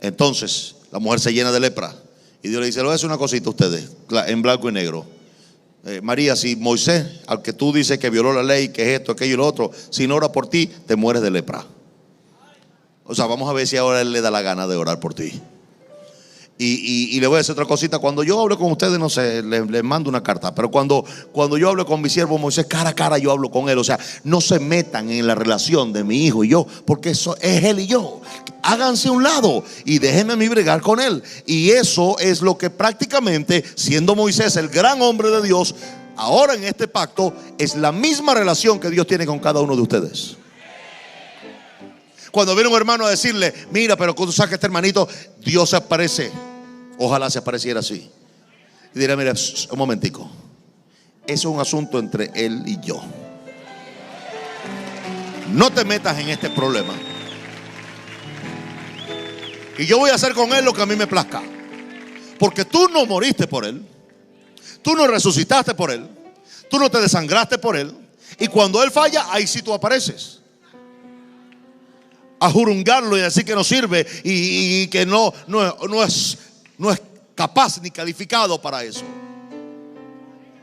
Entonces la mujer se llena de lepra, y Dios le dice: le voy a hacer una cosita a ustedes, en blanco y negro. María, si Moisés, al que tú dices que violó la ley, que es esto, aquello y lo otro, si no ora por ti, te mueres de lepra. O sea, vamos a ver si ahora él le da la gana de orar por ti. Y le voy a decir otra cosita. Cuando yo hablo con ustedes, no sé, les mando una carta. Pero cuando yo hablo con mi siervo Moisés, cara a cara yo hablo con él. O sea, no se metan en la relación de mi hijo y yo, porque eso es él y yo. Háganse a un lado y déjenme a mí bregar con él. Y eso es lo que prácticamente, siendo Moisés el gran hombre de Dios, ahora en este pacto, es la misma relación que Dios tiene con cada uno de ustedes. Cuando viene un hermano a decirle: mira, pero cuando saca este hermanito, Dios se aparece. Ojalá se apareciera así. Y dirá: mira, un momentico, eso es un asunto entre él y yo. No te metas en este problema. Y yo voy a hacer con él lo que a mí me plazca. Porque tú no moriste por él. Tú no resucitaste por él. Tú no te desangraste por él. Y cuando él falla, ahí sí tú apareces. a jurungarlo y a decir que no sirve y que no es capaz ni calificado para eso.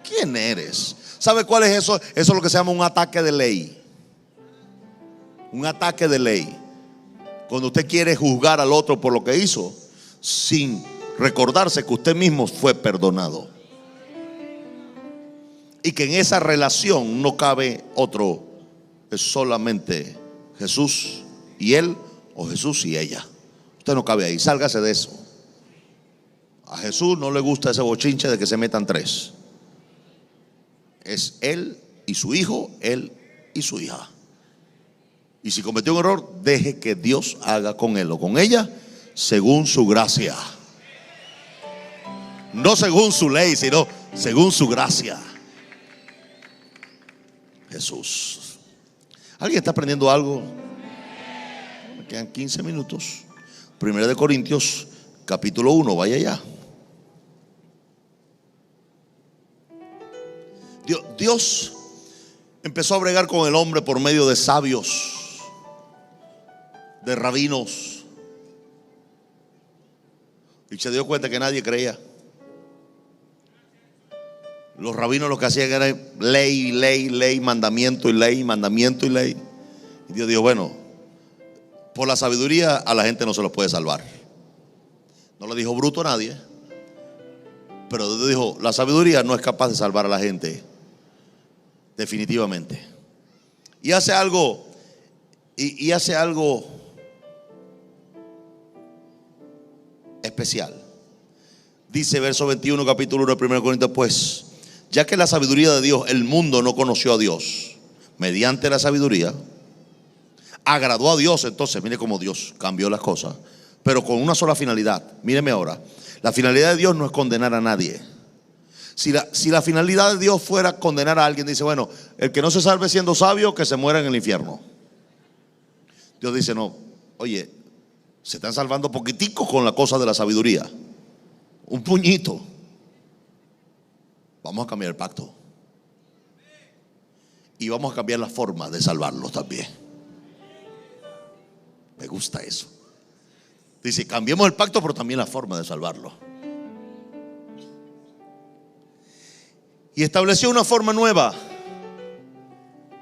¿Quién eres? ¿Sabe cuál es eso? Eso es lo que se llama un ataque de ley. Un ataque de ley. Cuando usted quiere juzgar al otro por lo que hizo, sin recordarse que usted mismo fue perdonado. Y que en esa relación no cabe otro. Es solamente Jesús y él, o Jesús y ella. Usted no cabe ahí, sálgase de eso. A Jesús no le gusta ese bochinche de que se metan tres. Es él y su hijo, él y su hija. Y si cometió un error, deje que Dios haga con él o con ella según su gracia. No según su ley, sino según su gracia. Jesús. ¿Alguien está aprendiendo algo? Me quedan 15 minutos. 1 Corintios capítulo 1, vaya allá. Dios empezó a bregar con el hombre por medio de sabios, de rabinos, y se dio cuenta que nadie creía. Los rabinos lo que hacían era ley, ley, ley, mandamiento y ley, mandamiento y ley. Y Dios dijo, bueno, por la sabiduría a la gente no se los puede salvar. No le dijo bruto a nadie, pero Dios dijo, la sabiduría no es capaz de salvar a la gente, definitivamente. Y hace algo, y hace algo especial. Dice verso 21, capítulo 1 de 1 Corintios, pues ya que la sabiduría de Dios, el mundo no conoció a Dios mediante la sabiduría, agradó a Dios. Entonces mire cómo Dios cambió las cosas, pero con una sola finalidad. Míreme ahora, la finalidad de Dios no es condenar a nadie. Si la finalidad de Dios fuera condenar a alguien, dice, bueno, el que no se salve siendo sabio, que se muera en el infierno. Dios dice, no, oye, se están salvando poquitico con la cosa de la sabiduría. Un puñito. Vamos a cambiar el pacto. Y vamos a cambiar la forma de salvarlos también. Me gusta eso. Dice, cambiemos el pacto, pero también la forma de salvarlo. Y estableció una forma nueva.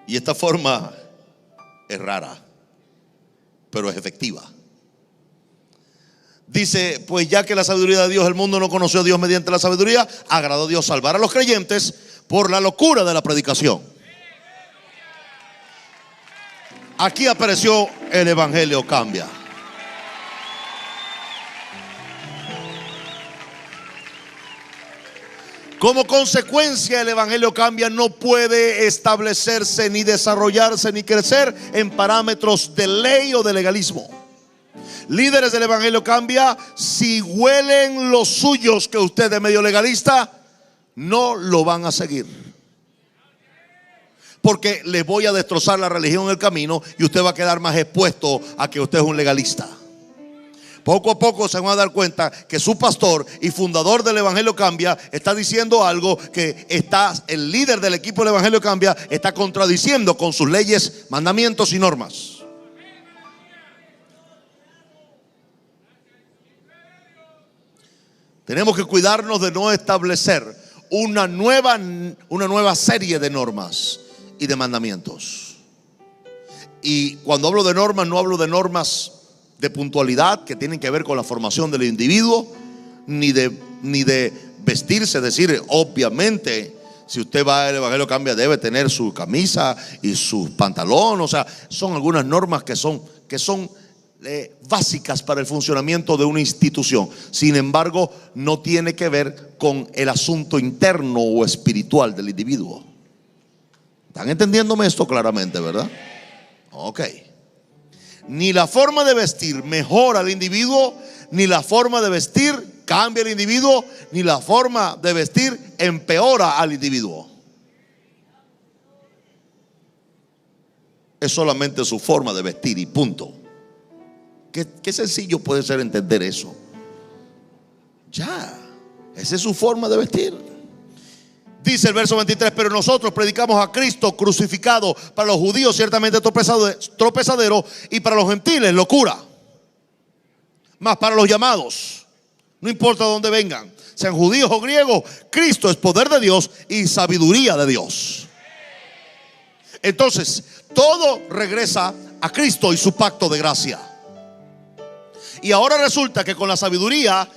Y esta forma es rara, pero es efectiva. Dice, pues ya que la sabiduría de Dios, el mundo no conoció a Dios mediante la sabiduría, agradó a Dios salvar a los creyentes por la locura de la predicación. Aquí apareció el Evangelio Cambia. Como consecuencia, el Evangelio Cambia no puede establecerse, ni desarrollarse, ni crecer en parámetros de ley o de legalismo. Líderes del Evangelio Cambia, si huelen los suyos que usted es medio legalista, no lo van a seguir. Porque les voy a destrozar la religión en el camino y usted va a quedar más expuesto a que usted es un legalista. Poco a poco se van a dar cuenta que su pastor y fundador del Evangelio Cambia está diciendo algo que el líder del equipo del Evangelio Cambia está contradiciendo con sus leyes, mandamientos y normas. Tenemos que cuidarnos de no establecer una nueva serie de normas y de mandamientos. Y cuando hablo de normas, no hablo de normas de puntualidad que tienen que ver con la formación del individuo, ni de vestirse. Es decir, obviamente, si usted va al Evangelio Cambia, debe tener su camisa y su pantalón. O sea, son algunas normas que son básicas para el funcionamiento de una institución. Sin embargo, no tiene que ver con el asunto interno o espiritual del individuo. ¿Están entendiéndome esto claramente, verdad? Ok. Ni la forma de vestir mejora al individuo, ni la forma de vestir cambia al individuo, ni la forma de vestir empeora al individuo. Es solamente su forma de vestir y punto. Qué sencillo puede ser entender eso. Ya, esa es su forma de vestir. Dice el verso 23, pero nosotros predicamos a Cristo crucificado, para los judíos ciertamente tropezadero, y para los gentiles locura. Mas para los llamados, no importa de dónde vengan, sean judíos o griegos, Cristo es poder de Dios y sabiduría de Dios. Entonces, todo regresa a Cristo y su pacto de gracia. Y ahora resulta que con la sabiduría,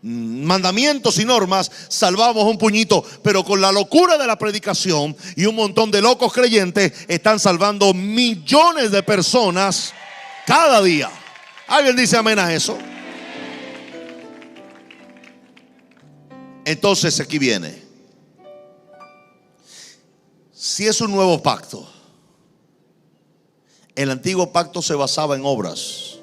mandamientos y normas, salvamos un puñito, pero con la locura de la predicación y un montón de locos creyentes, están salvando millones de personas cada día. ¿Alguien dice amén a eso? Entonces aquí viene. Si es un nuevo pacto, el antiguo pacto se basaba en obras.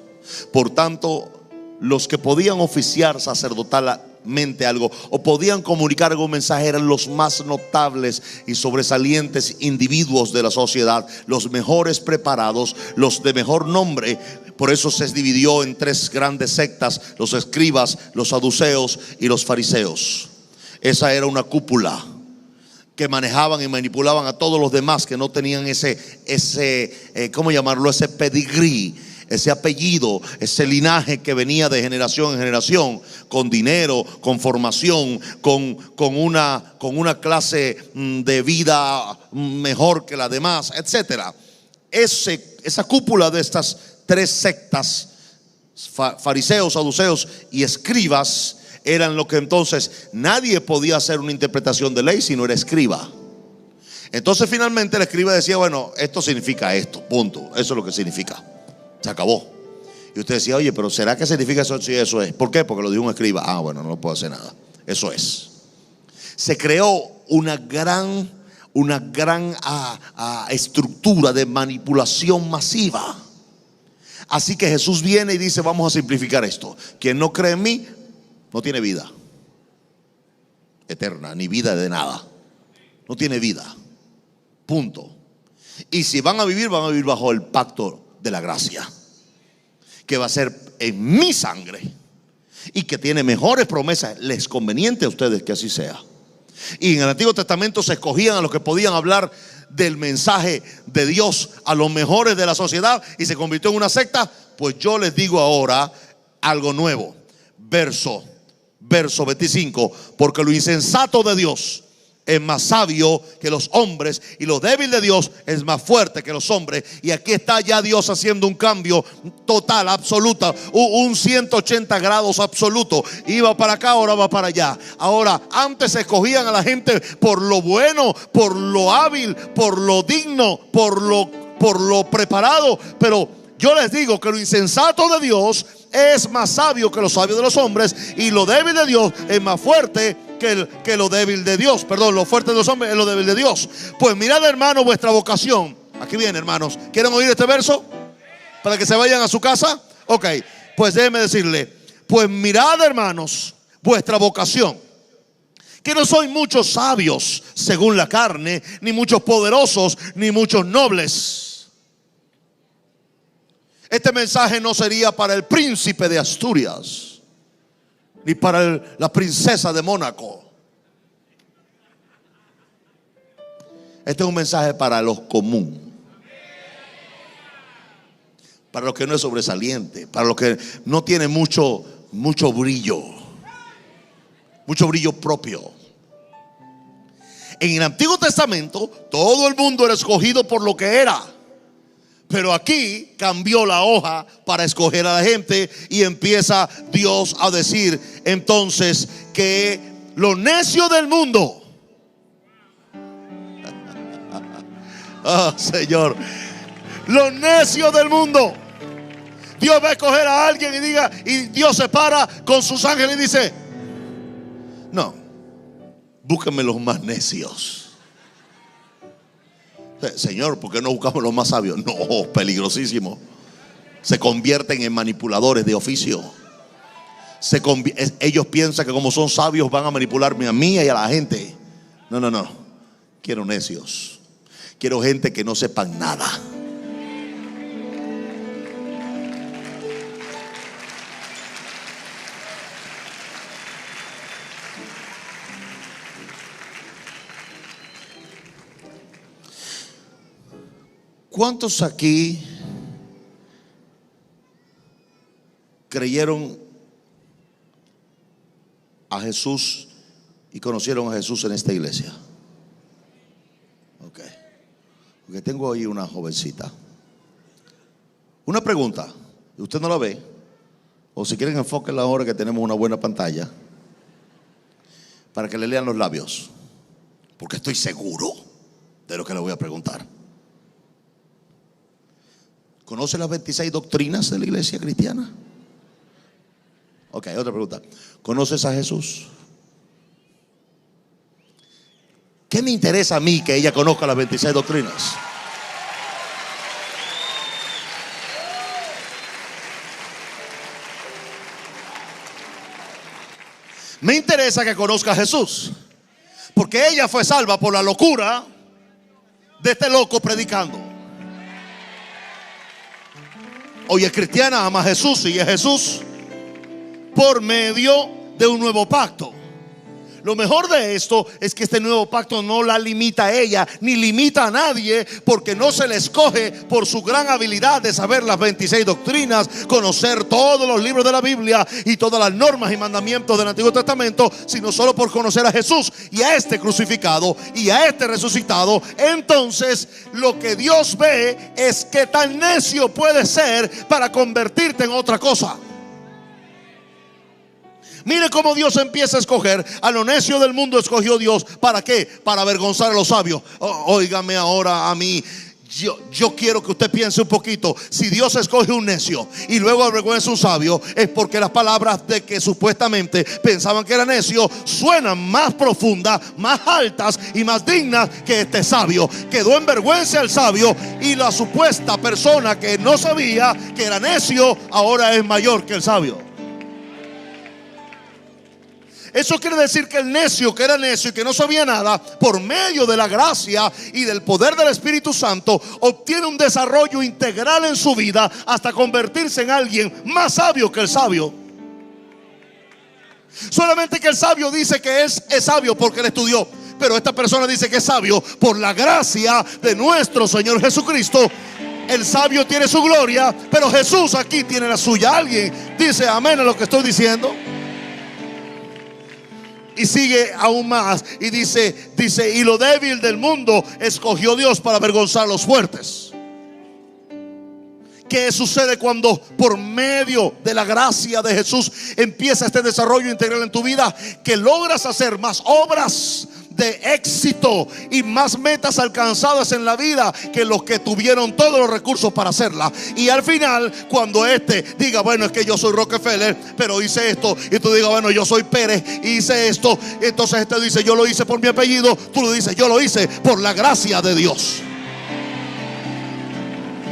Por tanto, los que podían oficiar sacerdotalmente algo o podían comunicar algún mensaje eran los más notables y sobresalientes individuos de la sociedad, los mejores preparados, los de mejor nombre. Por eso se dividió en tres grandes sectas: los escribas, los saduceos y los fariseos. Esa era una cúpula que manejaban y manipulaban a todos los demás que no tenían ¿cómo llamarlo? Ese pedigrí, ese apellido, ese linaje que venía de generación en generación, con dinero, con formación, con una clase de vida mejor que la demás, etcétera. Esa cúpula de estas tres sectas, fariseos, saduceos y escribas, eran lo que entonces nadie podía hacer una interpretación de ley si no era escriba. Entonces finalmente el escriba decía, bueno, esto significa esto, punto, eso es lo que significa, se acabó. Y usted decía, oye, pero ¿será que significa eso? Sí, eso es. ¿Por qué? Porque lo dijo un escriba. Ah, bueno, no puedo hacer nada. Eso es. Se creó una gran estructura de manipulación masiva. Así que Jesús viene y dice, vamos a simplificar esto. Quien no cree en mí no tiene vida eterna, ni vida de nada. No tiene vida. Punto. Y si van a vivir bajo el pacto de la gracia, que va a ser en mi sangre y que tiene mejores promesas. Les conveniente a ustedes que así sea. Y en el Antiguo Testamento se escogían a los que podían hablar del mensaje de Dios a los mejores de la sociedad, y se convirtió en una secta. Pues yo les digo ahora algo nuevo. Verso 25, porque lo insensato de Dios es más sabio que los hombres, y lo débil de Dios es más fuerte que los hombres. Y aquí está ya Dios haciendo un cambio total, absoluto, un 180 grados absoluto. Iba para acá, ahora va para allá. Ahora, antes se escogían a la gente por lo bueno, por lo hábil, por lo digno, por lo preparado. Pero yo les digo que lo insensato de Dios es más sabio que lo sabio de los hombres, y lo débil de Dios es más fuerte que lo débil de Dios. Perdón, lo fuerte de los hombres es lo débil de Dios. Pues mirad, hermanos, vuestra vocación. Aquí viene, hermanos. ¿Quieren oír este verso? Para que se vayan a su casa. Ok, pues déjenme decirle, pues mirad, hermanos, vuestra vocación. Que no sois muchos sabios según la carne, ni muchos poderosos, ni muchos nobles. Este mensaje no sería para el príncipe de Asturias, ni para la princesa de Mónaco. Este es un mensaje para los comunes, para los que no es sobresaliente, para los que no tiene mucho brillo propio. En el Antiguo Testamento todo el mundo era escogido por lo que era. Pero aquí cambió la hoja para escoger a la gente, y empieza Dios a decir entonces que lo necio del mundo, oh Señor, lo necio del mundo, Dios va a escoger a alguien y Dios se para con sus ángeles y dice, no, búsquenme los más necios. Señor, ¿por qué no buscamos los más sabios? No, peligrosísimo. Se convierten en manipuladores de oficio. Ellos piensan que como son sabios van a manipularme a mí y a la gente. No. Quiero necios. Quiero gente que no sepan nada. ¿Cuántos aquí creyeron a Jesús y conocieron a Jesús en esta iglesia? Ok. Porque tengo ahí una jovencita. Una pregunta. Usted no la ve. O si quieren, enfóquenla ahora que tenemos una buena pantalla, para que le lean los labios, porque estoy seguro de lo que le voy a preguntar. ¿Conoce las 26 doctrinas de la iglesia cristiana? Ok, otra pregunta. ¿Conoces a Jesús? ¿Qué me interesa a mí que ella conozca las 26 doctrinas? Me interesa que conozca a Jesús, porque ella fue salva por la locura de este loco predicando. Hoy es cristiana, ama a Jesús, sigue a Jesús por medio de un nuevo pacto. Lo mejor de esto es que este nuevo pacto no la limita a ella, ni limita a nadie, porque no se le escoge por su gran habilidad de saber las 26 doctrinas, conocer todos los libros de la Biblia y todas las normas y mandamientos del Antiguo Testamento, sino solo por conocer a Jesús y a este crucificado y a este resucitado. Entonces lo que Dios ve es que tan necio puede ser para convertirte en otra cosa. Mire cómo Dios empieza a escoger. A lo necio del mundo escogió Dios. ¿Para qué? Para avergonzar a los sabios. Óigame ahora a mí. Yo quiero que usted piense un poquito. Si Dios escoge un necio y luego avergüenza a un sabio, es porque las palabras de que supuestamente pensaban que era necio suenan más profundas, más altas y más dignas que este sabio. Quedó en vergüenza el sabio, y la supuesta persona que no sabía que era necio ahora es mayor que el sabio. Eso quiere decir que el necio, que era necio y que no sabía nada, por medio de la gracia y del poder del Espíritu Santo, obtiene un desarrollo integral en su vida hasta convertirse en alguien más sabio que el sabio. Solamente que el sabio dice que es sabio porque él estudió, pero esta persona dice que es sabio por la gracia de nuestro Señor Jesucristo. El sabio tiene su gloria, pero Jesús aquí tiene la suya. ¿Alguien dice amén a lo que estoy diciendo? Y sigue aún más y dice, y lo débil del mundo escogió Dios para avergonzar a los fuertes. ¿Qué sucede cuando por medio de la gracia de Jesús empieza este desarrollo integral en tu vida? Que logras hacer más obras de éxito y más metas alcanzadas en la vida que los que tuvieron todos los recursos para hacerla. Y al final, cuando diga, bueno, es que yo soy Rockefeller, pero hice esto, y tú digas, bueno, yo soy Pérez y hice esto, entonces dice, yo lo hice por mi apellido, tú lo dices, yo lo hice por la gracia de Dios.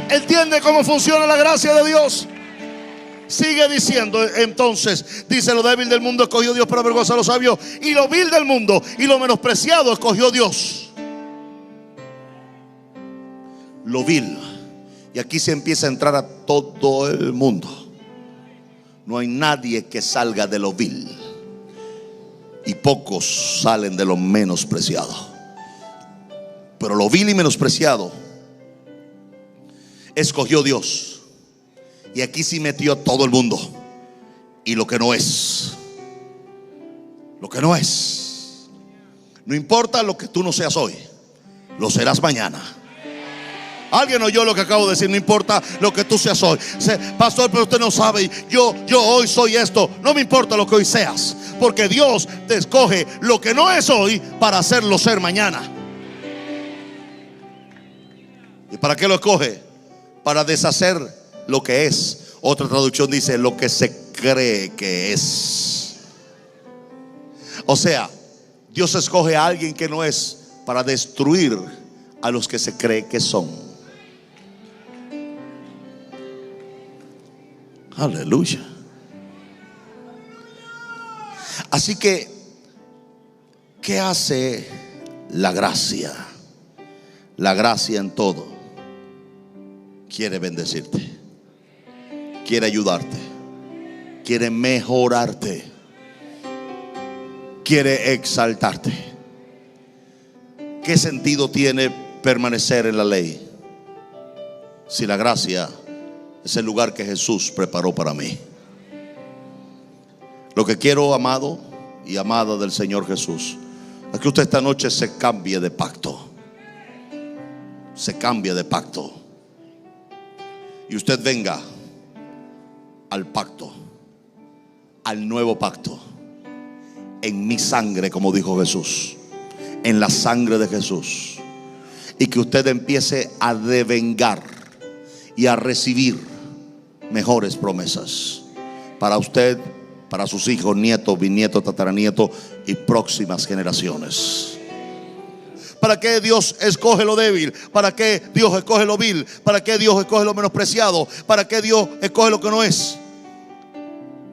¿Entiende cómo funciona la gracia de Dios? Sigue diciendo, entonces, dice, lo débil del mundo escogió Dios para avergonzar a los sabios, y lo vil del mundo y lo menospreciado escogió Dios. Lo vil. Y aquí se empieza a entrar a todo el mundo. No hay nadie que salga de lo vil, y pocos salen de lo menospreciado. Pero lo vil y menospreciado escogió Dios. Y aquí sí metió a todo el mundo. Y lo que no es. Lo que no es. No importa lo que tú no seas hoy, lo serás mañana. Alguien oyó lo que acabo de decir. No importa lo que tú seas hoy. Pastor, pero usted no sabe. Yo hoy soy esto. No me importa lo que hoy seas, porque Dios te escoge lo que no es hoy para hacerlo ser mañana. ¿Y para qué lo escoge? Para deshacer lo que es. Otra traducción dice lo que se cree que es. O sea, Dios escoge a alguien que no es para destruir a los que se cree que son. Aleluya. Así que, ¿qué hace la gracia? La gracia en todo quiere bendecirte, quiere ayudarte, quiere mejorarte, quiere exaltarte. ¿Qué sentido tiene permanecer en la ley? si la gracia es el lugar que Jesús preparó para mí? Lo que quiero, amado y amada del Señor Jesús, es que usted esta noche se cambie de pacto. Se cambie de pacto. Y usted venga al pacto, al nuevo pacto, en mi sangre, como dijo Jesús, en la sangre de Jesús. Y que usted empiece a devengar y a recibir mejores promesas para usted, para sus hijos, nietos, bisnietos, tataranietos y próximas generaciones. ¿Para qué Dios escoge lo débil? ¿Para qué Dios escoge lo vil? ¿Para qué Dios escoge lo menospreciado? ¿Para qué Dios escoge lo que no es?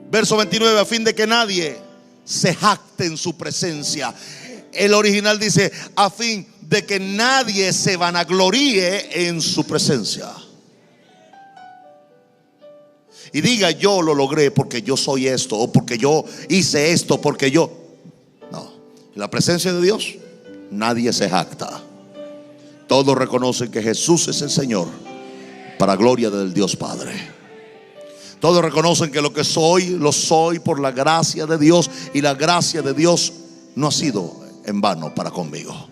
Verso 29, a fin de que nadie se jacte en su presencia. El original dice, a fin de que nadie se vanagloríe en su presencia. Y diga, yo lo logré porque yo soy esto, o porque yo hice esto, porque yo... No, en la presencia de Dios nadie se jacta. Todos reconocen que Jesús es el Señor, para gloria del Dios Padre. Todos reconocen que lo que soy, lo soy por la gracia de Dios. Y la gracia de Dios no ha sido en vano para conmigo.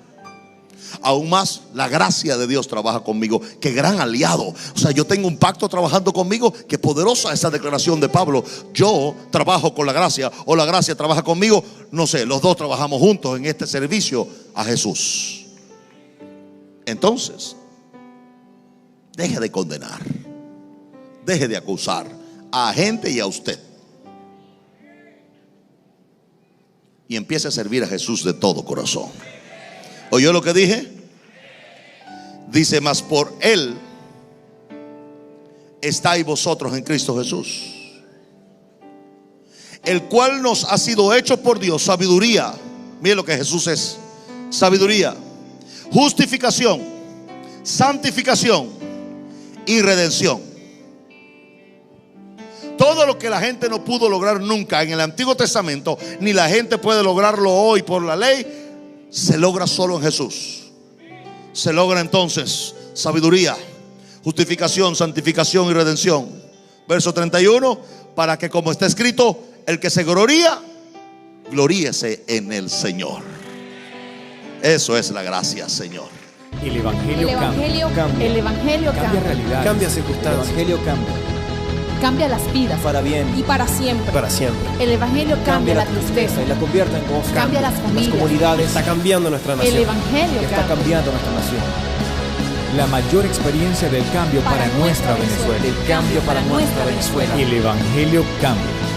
Aún más, la gracia de Dios trabaja conmigo. Qué gran aliado. O sea, yo tengo un pacto trabajando conmigo. Qué poderosa esa declaración de Pablo. Yo trabajo con la gracia, o la gracia trabaja conmigo. No sé, los dos trabajamos juntos en este servicio a Jesús. Entonces, deje de condenar, deje de acusar a gente y a usted, y empiece a servir a Jesús de todo corazón. ¿Oyó lo que dije? Dice, mas por Él estáis vosotros en Cristo Jesús, el cual nos ha sido hecho por Dios sabiduría. Mire lo que Jesús es: sabiduría, justificación, santificación y redención. Todo lo que la gente no pudo lograr nunca en el Antiguo Testamento, ni la gente puede lograrlo hoy por la ley, se logra solo en Jesús. Se logra entonces sabiduría, justificación, santificación y redención. Verso 31, para que, como está escrito, el que se gloría, gloríese en el Señor. Eso es la gracia, Señor. El Evangelio cambia. El Evangelio Cambia realidades. Cambia circunstancias. El Evangelio cambia. cambia las vidas para bien y para siempre. para siempre. El Evangelio cambia la tristeza y la convierte en gozo. Cambia las familias. comunidades. Está cambiando nuestra nación. El Evangelio Está cambiando nuestra nación. La mayor experiencia del cambio para nuestra Venezuela. El cambio para nuestra Venezuela. El Evangelio cambia.